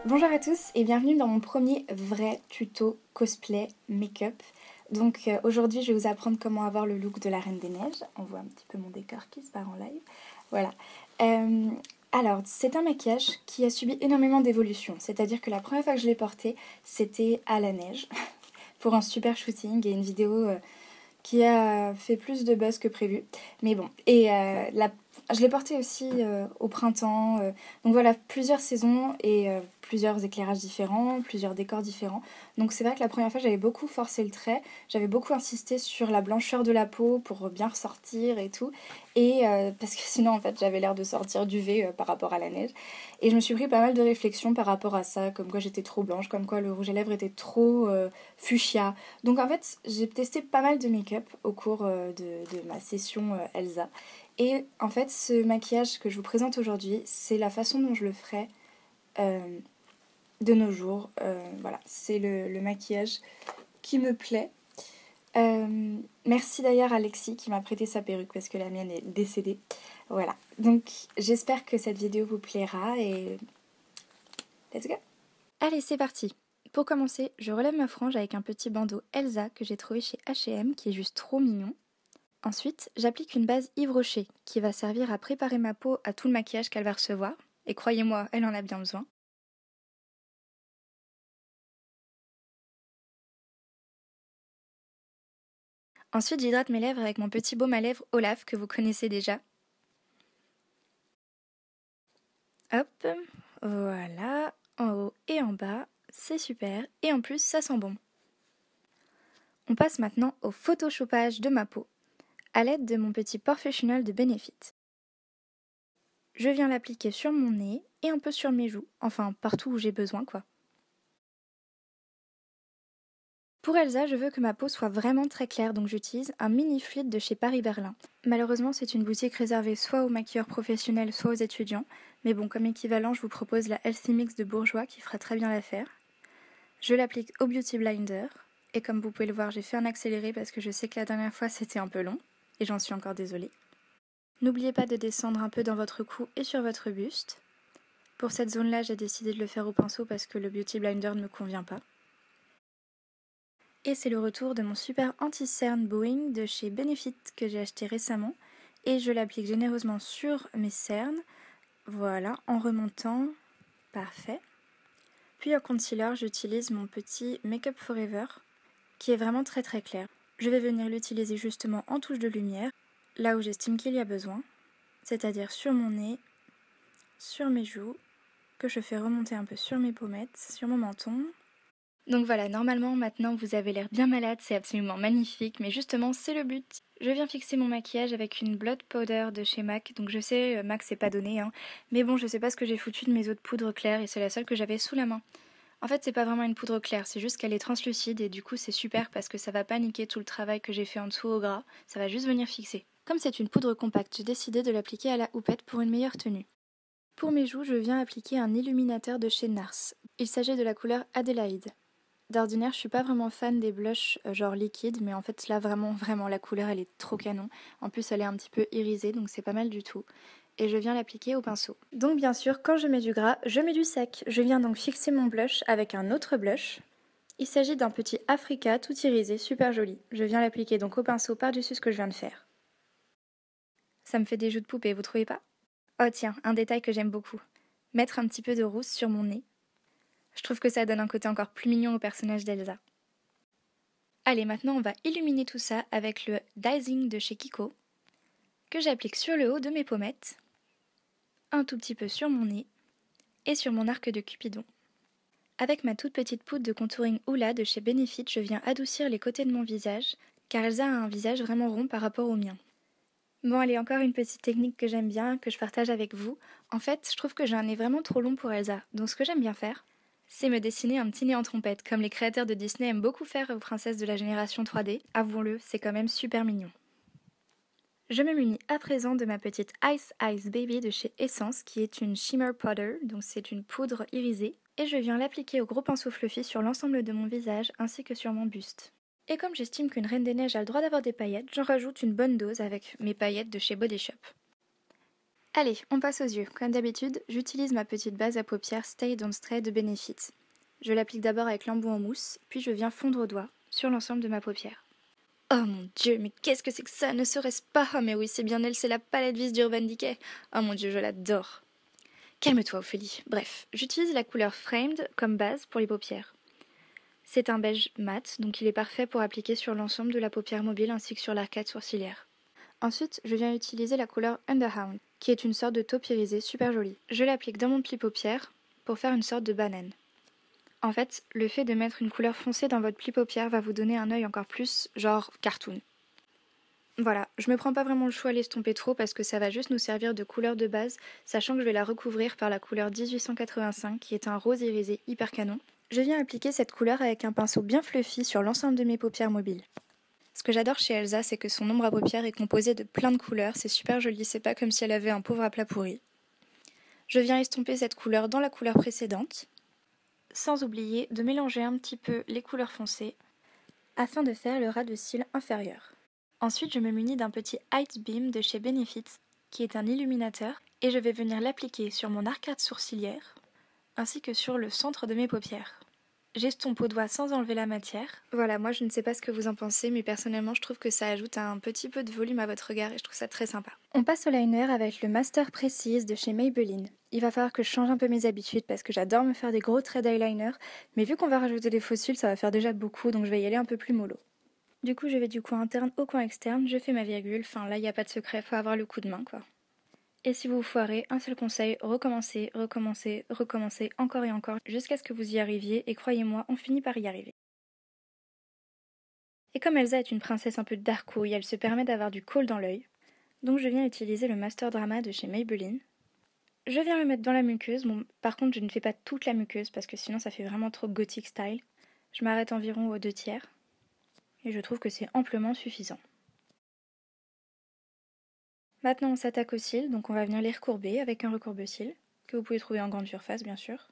Bonjour à tous et bienvenue dans mon premier vrai tuto cosplay make-up. Donc aujourd'hui je vais vous apprendre comment avoir le look de la Reine des Neiges. On voit un petit peu mon décor qui se part en live. Voilà. Alors c'est un maquillage qui a subi énormément d'évolution. C'est-à-dire que la première fois que je l'ai porté c'était à la neige pour un super shooting et une vidéo qui a fait plus de buzz que prévu. Mais bon, et je l'ai porté aussi au printemps. Donc voilà, plusieurs saisons et plusieurs éclairages différents, plusieurs décors différents. Donc c'est vrai que la première fois, j'avais beaucoup forcé le trait. J'avais beaucoup insisté sur la blancheur de la peau pour bien ressortir et tout. Et parce que sinon, en fait, j'avais l'air de sortir d'UV par rapport à la neige. Et je me suis pris pas mal de réflexions par rapport à ça, comme quoi j'étais trop blanche, comme quoi le rouge à lèvres était trop fuchsia. Donc en fait, j'ai testé pas mal de make-up au cours de ma session Elsa. Et en fait, ce maquillage que je vous présente aujourd'hui, c'est la façon dont je le ferai de nos jours. Voilà, c'est le maquillage qui me plaît. Merci d'ailleurs à Alexis qui m'a prêté sa perruque parce que la mienne est décédée. Voilà, donc j'espère que cette vidéo vous plaira et let's go! Allez, c'est parti! Pour commencer, je relève ma frange avec un petit bandeau Elsa que j'ai trouvé chez H&M qui est juste trop mignon. Ensuite, j'applique une base Yves Rocher qui va servir à préparer ma peau à tout le maquillage qu'elle va recevoir. Et croyez-moi, elle en a bien besoin. Ensuite, j'hydrate mes lèvres avec mon petit baume à lèvres Olaf que vous connaissez déjà. Hop, voilà, en haut et en bas, c'est super. Et en plus, ça sent bon. On passe maintenant au photoshopage de ma peau à l'aide de mon petit Professional de Benefit. Je viens l'appliquer sur mon nez et un peu sur mes joues, enfin partout où j'ai besoin quoi. Pour Elsa, je veux que ma peau soit vraiment très claire, donc j'utilise un mini fluide de chez Paris Berlin. Malheureusement, c'est une boutique réservée soit aux maquilleurs professionnels, soit aux étudiants. Mais bon, comme équivalent, je vous propose la Healthy Mix de Bourjois qui fera très bien l'affaire. Je l'applique au Beauty Blinder. Et comme vous pouvez le voir, j'ai fait un accéléré parce que je sais que la dernière fois c'était un peu long. Et j'en suis encore désolée. N'oubliez pas de descendre un peu dans votre cou et sur votre buste. Pour cette zone-là, j'ai décidé de le faire au pinceau parce que le Beauty Blinder ne me convient pas. Et c'est le retour de mon super anti-cerne Boeing de chez Benefit que j'ai acheté récemment. Et je l'applique généreusement sur mes cernes. Voilà, en remontant. Parfait. Puis en concealer, j'utilise mon petit Make Up Forever qui est vraiment très très clair. Je vais venir l'utiliser justement en touche de lumière, là où j'estime qu'il y a besoin. C'est-à-dire sur mon nez, sur mes joues, que je fais remonter un peu sur mes pommettes, sur mon menton. Donc voilà, normalement maintenant vous avez l'air bien malade, c'est absolument magnifique, mais justement c'est le but. Je viens fixer mon maquillage avec une blot powder de chez MAC, donc je sais, MAC c'est pas donné, hein, mais bon je sais pas ce que j'ai foutu de mes autres poudres claires et c'est la seule que j'avais sous la main. En fait c'est pas vraiment une poudre claire, c'est juste qu'elle est translucide et du coup c'est super parce que ça va pas niquer tout le travail que j'ai fait en dessous au gras, ça va juste venir fixer. Comme c'est une poudre compacte, j'ai décidé de l'appliquer à la houppette pour une meilleure tenue. Pour mes joues, je viens appliquer un illuminateur de chez NARS. Il s'agit de la couleur Adélaïde. D'ordinaire, je suis pas vraiment fan des blushs genre liquide, mais en fait là vraiment la couleur elle est trop canon. En plus elle est un petit peu irisée donc c'est pas mal du tout. Et je viens l'appliquer au pinceau. Donc bien sûr, quand je mets du gras, je mets du sec. Je viens donc fixer mon blush avec un autre blush. Il s'agit d'un petit Africa tout irisé, super joli. Je viens l'appliquer donc au pinceau par-dessus ce que je viens de faire. Ça me fait des joues de poupée, vous trouvez pas? Oh tiens, un détail que j'aime beaucoup. Mettre un petit peu de rousse sur mon nez. Je trouve que ça donne un côté encore plus mignon au personnage d'Elsa. Allez, maintenant on va illuminer tout ça avec le Dizing de chez Kiko, que j'applique sur le haut de mes pommettes, un tout petit peu sur mon nez et sur mon arc de Cupidon. Avec ma toute petite poudre de contouring Hoola de chez Benefit, je viens adoucir les côtés de mon visage, car Elsa a un visage vraiment rond par rapport au mien. Bon, allez, encore une petite technique que j'aime bien, que je partage avec vous. En fait, je trouve que j'ai un nez vraiment trop long pour Elsa, donc ce que j'aime bien faire, c'est me dessiner un petit nez en trompette, comme les créateurs de Disney aiment beaucoup faire aux princesses de la génération 3D. Avouons-le, c'est quand même super mignon. Je me munis à présent de ma petite Ice Ice Baby de chez Essence, qui est une Shimmer Powder, donc c'est une poudre irisée, et je viens l'appliquer au gros pinceau fluffy sur l'ensemble de mon visage ainsi que sur mon buste. Et comme j'estime qu'une reine des neiges a le droit d'avoir des paillettes, j'en rajoute une bonne dose avec mes paillettes de chez Body Shop. Allez, on passe aux yeux. Comme d'habitude, j'utilise ma petite base à paupières Stay Don't Stray de Benefit. Je l'applique d'abord avec l'embout en mousse, puis je viens fondre au doigt sur l'ensemble de ma paupière. Oh mon dieu, mais qu'est-ce que c'est que ça? Ne serait-ce pas? Oh mais oui, c'est bien elle, c'est la palette Vis d'Urban Decay. Oh mon dieu, je l'adore. Calme-toi Ophélie. Bref, j'utilise la couleur Framed comme base pour les paupières. C'est un beige mat, donc il est parfait pour appliquer sur l'ensemble de la paupière mobile ainsi que sur l'arcade sourcilière. Ensuite, je viens utiliser la couleur Underhound, qui est une sorte de taupe irisée super jolie. Je l'applique dans mon pli paupière pour faire une sorte de banane. En fait, le fait de mettre une couleur foncée dans votre pli paupière va vous donner un œil encore plus genre cartoon. Voilà, je me prends pas vraiment le choix à l'estomper trop parce que ça va juste nous servir de couleur de base, sachant que je vais la recouvrir par la couleur 1885 qui est un rose irisé hyper canon. Je viens appliquer cette couleur avec un pinceau bien fluffy sur l'ensemble de mes paupières mobiles. Ce que j'adore chez Elsa, c'est que son ombre à paupières est composée de plein de couleurs, c'est super joli, c'est pas comme si elle avait un pauvre aplat pourri. Je viens estomper cette couleur dans la couleur précédente, sans oublier de mélanger un petit peu les couleurs foncées afin de faire le ras de cils inférieur. Ensuite, je me munis d'un petit Height Beam de chez Benefit, qui est un illuminateur, et je vais venir l'appliquer sur mon arcade sourcilière, ainsi que sur le centre de mes paupières. J'estompe au doigt sans enlever la matière. Voilà, moi je ne sais pas ce que vous en pensez, mais personnellement je trouve que ça ajoute un petit peu de volume à votre regard et je trouve ça très sympa. On passe au liner avec le Master Precise de chez Maybelline. Il va falloir que je change un peu mes habitudes parce que j'adore me faire des gros traits d'eyeliner, mais vu qu'on va rajouter des faux cils, ça va faire déjà beaucoup, donc je vais y aller un peu plus mollo. Du coup, je vais du coin interne au coin externe, je fais ma virgule, enfin là, il n'y a pas de secret, faut avoir le coup de main, quoi. Et si vous vous foirez, un seul conseil, recommencez, recommencez, recommencez encore et encore, jusqu'à ce que vous y arriviez, et croyez-moi, on finit par y arriver. Et comme Elsa est une princesse un peu darkouille, elle se permet d'avoir du kohl dans l'œil, donc je viens utiliser le Master Drama de chez Maybelline. Je viens le mettre dans la muqueuse, bon, par contre je ne fais pas toute la muqueuse, parce que sinon ça fait vraiment trop gothic style. Je m'arrête environ aux 2/3. Et je trouve que c'est amplement suffisant. Maintenant on s'attaque aux cils, donc on va venir les recourber avec un recourbe-cils, que vous pouvez trouver en grande surface bien sûr.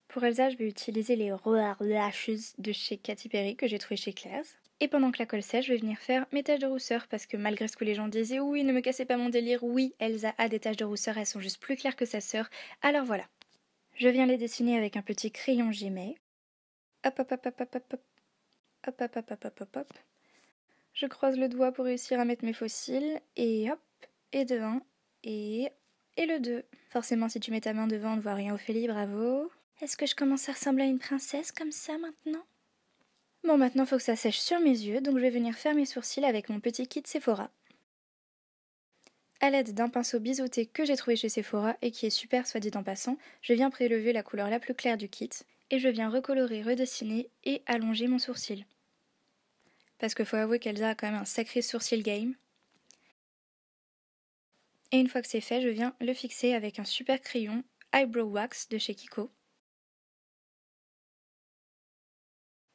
Pour Elsa, je vais utiliser les Roar Lashes de chez Katy Perry que j'ai trouvé chez Claire's. Et pendant que la colle sèche, je vais venir faire mes taches de rousseur parce que malgré ce que les gens disaient, oui, ne me cassez pas mon délire, oui, Elsa a des taches de rousseur, elles sont juste plus claires que sa sœur, alors voilà. Je viens les dessiner avec un petit crayon Gimet. Hop hop hop hop hop hop hop. Hop hop hop hop hop hop hop. Je croise le doigt pour réussir à mettre mes faux cils, et hop, et de 1, et le 2. Forcément, si tu mets ta main devant, on ne voit rien, Ophélie, bravo. Est-ce que je commence à ressembler à une princesse comme ça maintenant? Bon, maintenant, il faut que ça sèche sur mes yeux, donc je vais venir faire mes sourcils avec mon petit kit Sephora. A l'aide d'un pinceau biseauté que j'ai trouvé chez Sephora, et qui est super soit dit en passant, je viens prélever la couleur la plus claire du kit, et je viens recolorer, redessiner et allonger mon sourcil. Parce qu'il faut avouer qu'Elsa a quand même un sacré sourcil game. Et une fois que c'est fait, je viens le fixer avec un super crayon Eyebrow Wax de chez Kiko.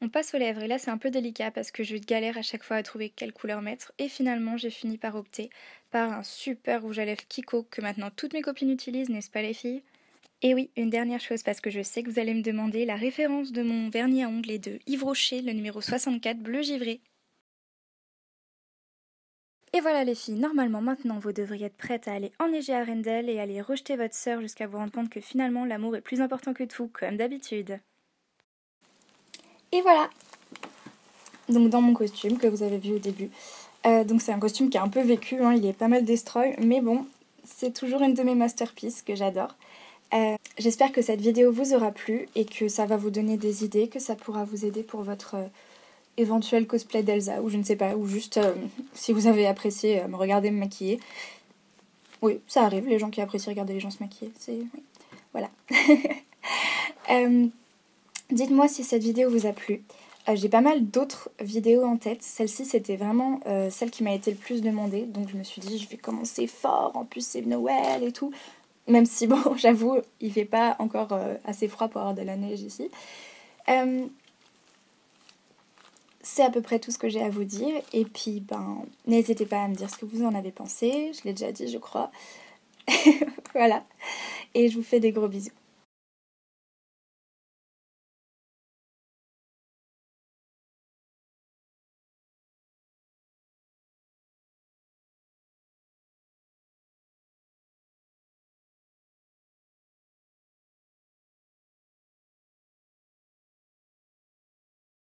On passe aux lèvres et là c'est un peu délicat parce que je galère à chaque fois à trouver quelle couleur mettre et finalement j'ai fini par opter par un super rouge à lèvres Kiko que maintenant toutes mes copines utilisent, n'est-ce pas les filles? Et oui, une dernière chose parce que je sais que vous allez me demander la référence de mon vernis à ongles et de Yves Rocher, le numéro 64 bleu givré. Et voilà les filles, normalement maintenant vous devriez être prêtes à aller enneiger à Arendelle et aller rejeter votre sœur jusqu'à vous rendre compte que finalement l'amour est plus important que tout, comme d'habitude. Et voilà. Donc dans mon costume que vous avez vu au début. Donc c'est un costume qui est un peu vécu, hein, il est pas mal destroy, mais bon, c'est toujours une de mes masterpieces que j'adore. J'espère que cette vidéo vous aura plu et que ça va vous donner des idées, que ça pourra vous aider pour votre éventuel cosplay d'Elsa, ou je ne sais pas, ou juste si vous avez apprécié me regarder me maquiller. Oui, ça arrive, les gens qui apprécient regarder les gens se maquiller, c'est... Oui. Voilà. Dites-moi si cette vidéo vous a plu. J'ai pas mal d'autres vidéos en tête. Celle-ci, c'était vraiment celle qui m'a été le plus demandée. Donc je me suis dit, je vais commencer fort. En plus, c'est Noël et tout. Même si, bon, j'avoue, il fait pas encore assez froid pour avoir de la neige ici. C'est à peu près tout ce que j'ai à vous dire. Et puis, n'hésitez pas à me dire ce que vous en avez pensé. Je l'ai déjà dit, je crois. Voilà. Et je vous fais des gros bisous.